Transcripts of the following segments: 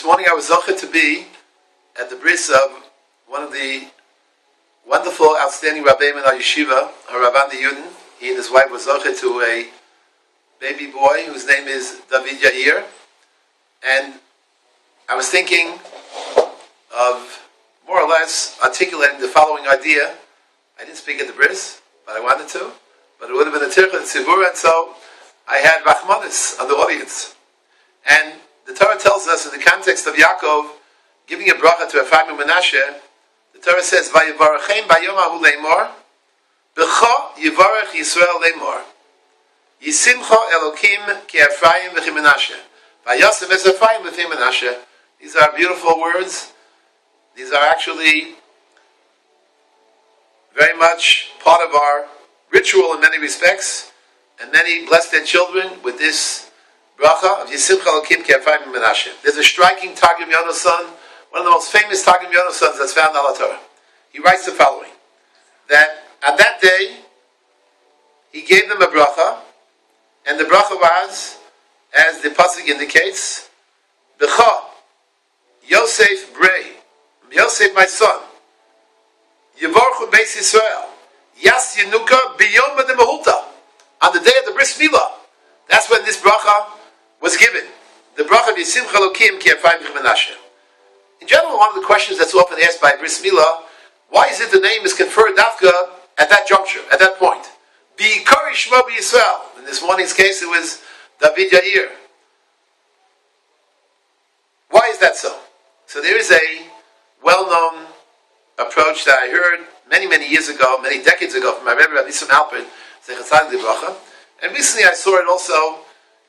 This morning I was zocheh to be at the bris of one of the wonderful, outstanding Rabbeim in our Yeshiva, Rabban the Yudin. He and his wife were zocheh to a baby boy whose name is David Yair. And I was thinking of more or less articulating the following idea. I didn't speak at the bris, but I wanted to. But it would have been a tircha and tzibur, and so I had Rachmanis on the audience. And the Torah tells us in the context of Yaakov giving a bracha to Ephraim and Menashe, the Torah says, "Vayivarachem bayom ahu leimor, b'cha yivarach Yisrael leimor, yisimcha Elokim ki Ephraim v'chi Menashe, vayasem es Ephraim v'chi Menashe." These are beautiful words. These are actually very much part of our ritual in many respects, and many bless their children with this bracha of Yisimcha Elokim ki Ephraim Menashe. There's a striking Targum Yonasan, one of the most famous Targum Yonasans that's found in Al Torah. He writes the following: that on that day he gave them a bracha, and the bracha was, as the pasuk indicates, B'cha Yosef Brei, Yosef my son, Yevorchu Beis Yisrael, Yas Yenuka Biyom Mahulta. On the day of the Bris Milah, that's when this bracha was given. The bracha of Yisimcha Elokim ki Ephraim v'chi Menashe. In general, one of the questions that's often asked by Bris Milah, why is it the name is conferred dafka at that juncture, at that point? B'ikari Shmo B'Yisrael. In this morning's case, it was David Yair. Why is that so? So there is a well-known approach that I heard many, many years ago, many decades ago, from my Rebbe Rabbi Nissim Alpert, Zechat Tzaddik Livracha. And recently I saw it also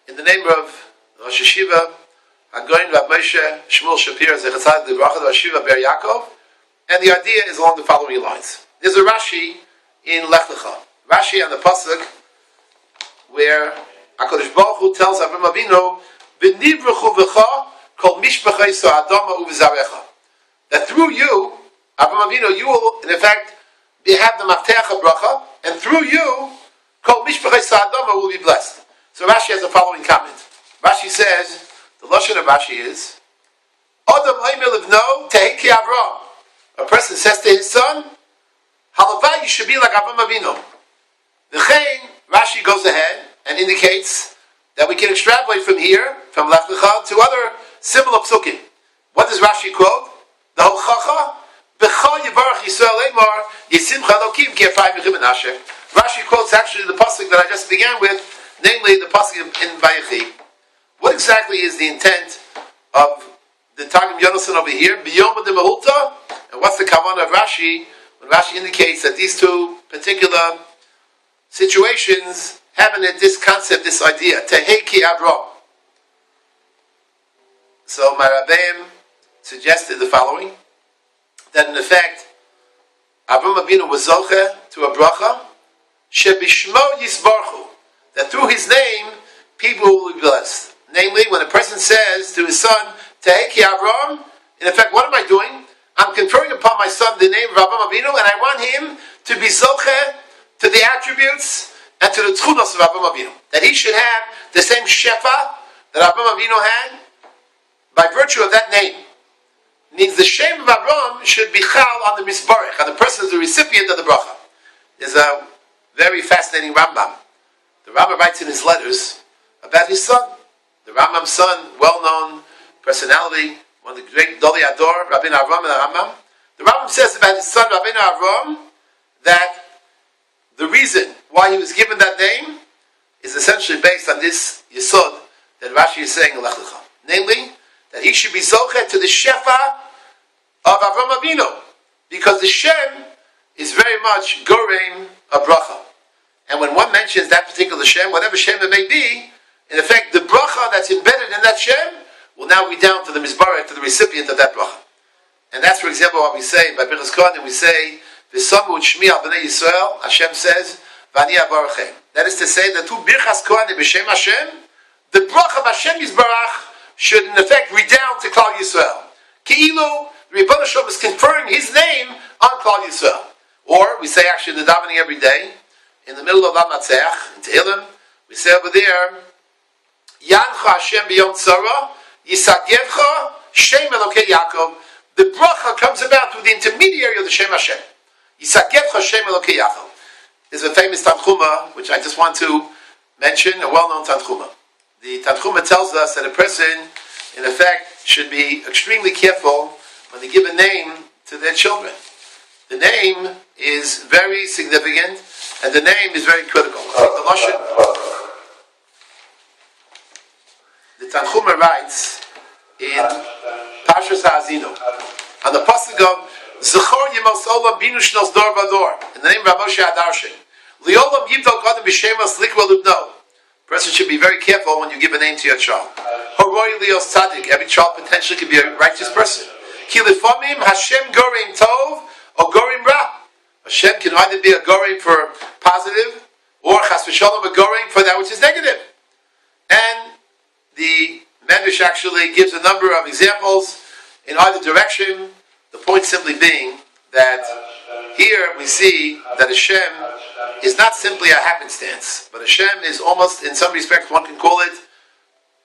in the name of Rosh Yeshiva, Hagoyin Rav Moshe Shmuel Shapir, Zechat Tzaddik Livracha, the Rosh Yeshiva Ber Yaakov. And the idea is along the following lines. There's a Rashi in Lech Lecha. Rashi on the pasuk where HaKadosh Baruch Hu tells Avraham Avinu, "V'nivruchu v'cha kol mishpacha Yisrael Adama u'v'zarecha." That through you, Avraham Avinu, you will in effect have the Mafteach bracha, and through you, kol mishpacha Yisrael Adama will be blessed. So Rashi has the following comment. Rashi says, the lashon of Rashi is, Adam oimer livno teheki Avraham. A person says to his son, Halavai, you should be like Avraham Avinu. The Chain, Rashi goes ahead and indicates that we can extrapolate from here, from Lech Lecha, to other similar psukim. What does Rashi quote? The Hochacha, B'cha Yivarach Yisrael Eimar, Yisimcha Elokim ki Ephraim v'chi Menashe. Rashi quotes actually the pasuk that I just began with, namely the pasuk in Vayechi. What exactly is the intent of the Targum Yonasan over here? Biyom de Mahulta, and what's the kavanah of Rashi when Rashi indicates that these two particular situations have in it this concept, this idea, Teheki Avraham. So my Rabbeim suggested the following, that in effect Avraham Avinu was zocheh to a bracha shebishmo yisbarchu, that through his name people will be blessed. Namely, when a person says to his son, Teheki Avraham, in effect, what am I doing? I'm conferring upon my son the name of Avraham Avinu, and I want him to be zocheh to the attributes and to the tchunos of Avraham Avinu. That he should have the same shefa that Avraham Avinu had by virtue of that name. It means the shem of Avraham should be chal on the misbarech, and the person is the recipient of the bracha. There's a very fascinating Rambam. The Rambam writes in his letters about his son. The Rambam's son, well-known personality, one of the great Doli Ador, Rabbeinu Avram and the Rambam. The Rambam says about his son, Rabbeinu Avram, that the reason why he was given that name is essentially based on this yesod that Rashi is saying in Lech Lecha. Namely, that he should be zochet to the shefa of Avram Avinu, because the Shem is very much goreim a bracha. And when one mentions that particular Shem, whatever Shem it may be, in effect, the bracha that's embedded in that Shem will now be down to the mizbarech, to the recipient of that bracha. And that's, for example, what we say by Birchas Kohanim. We say, "V'samu shmi al bnei Yisrael." Hashem says, "V'ani avarachem." That is to say that through Birchas Kohanim b'shem Hashem, the bracha of Hashem Yisbarach should in effect redound to Klal Yisrael. Ki'ilu, the Rebbeinu Shalom is conferring His name on Klal Yisrael. Or we say actually in the davening every day, in the middle of Lamatzeach, in Tehillim, we say over there, Yancha Hashem b'yom tzara, Yisagevcha Shem Elokei Yaakov, the bracha comes about through the intermediary of the Shem Hashem. Yisakevcha Shem Elokei Yaakov. There's a famous Tanchuma, which I just want to mention, a well-known Tanchuma. The Tanchuma tells us that a person, in effect, should be extremely careful when they give a name to their children. The name is very significant, and the name is very critical. The Tanchuma writes in Parshas Ha'azinu, on the pasuk of Zechor Yemos Olam Binu Shnos Dor Vador, in the name of Rav Moshe Adarshan, Liolam Yibdal Gadol B'Shemas Likva Lubno. A person should be very careful when you give a name to your child. Horoi Lios Tzadik, every child potentially could be a righteous person. Ki Lifamim Hashem Gorim Tov or Gorim Ra. Hashem can either be a Gorim for positive or Chas V'Shalom a Gorim for that which is negative. And the Medrash actually gives a number of examples in either direction. The point simply being that here we see that Hashem is not simply a happenstance, but Hashem is almost, in some respects, one can call it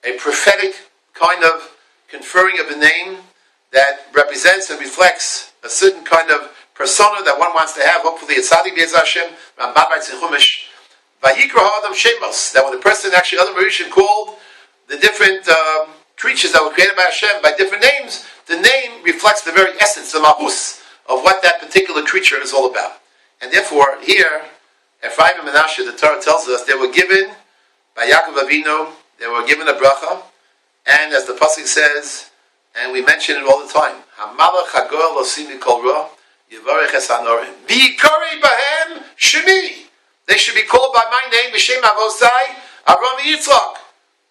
a prophetic kind of conferring of a name that represents and reflects a certain kind of persona that one wants to have. Hopefully, it's Tzaddik B'ez Hashem. Rambam writes in Chumash, Vayikra ha'adam shemos, that when the person actually, Adam Rishon, called the different creatures that were created by Hashem by different names, the name reflects the very essence, the mahus, of what that particular creature is all about. And therefore, here, Ephraim and Menashe, the Torah tells us, they were given by Yaakov Avinu, they were given a bracha, and as the pasuk says, and we mention it all the time, Hamalach Hagor Losimi Kol Ra, Yivarech Es Hanorim, V'yikarei Bahem Shemi. They should be called by my name, B'Shem Avosai, Avram Yitzchak.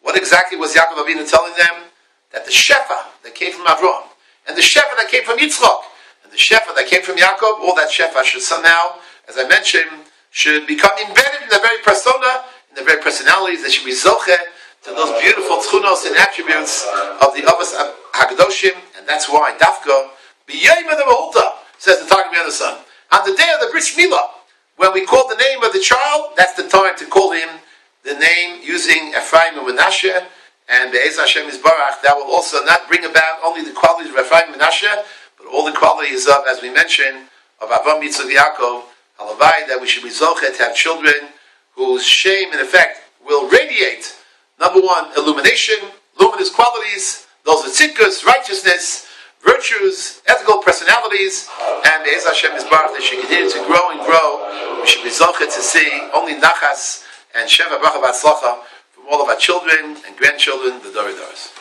What exactly was Yaakov Avinu telling them? That the Shefa that came from Avram, and the Shefa that came from Yitzchak, and the Shefa that came from Yaakov, all that Shefa should somehow, as I mentioned, should become embedded in the very persona, in the very personalities. They should be zoche to those beautiful tchunos and attributes of the Avos HaKadoshim, and that's why Dafka, B'yayim the Mahulta, says the Targum of the Son. On the day of the Brit Milah, when we call the name of the child, that's the time to call him the name using Ephraim and Menashe, and Be'ez Hashem Yisbarach. That will also not bring about only the qualities of Ephraim and Menashe, but all the qualities of, as we mentioned, of Avram Yitzchak Yaakov, Halavai, that we should be zochet to have children whose shame, in effect, will radiate, number one, illumination, luminous qualities, those are tzidkus, righteousness, virtues, ethical personalities, and Be'ez Hashem Yisbarach, they should continue to grow and grow. We should be zochet to see only nachas and sheva bracha v'atzlacha from all of our children and grandchildren, the Doridars.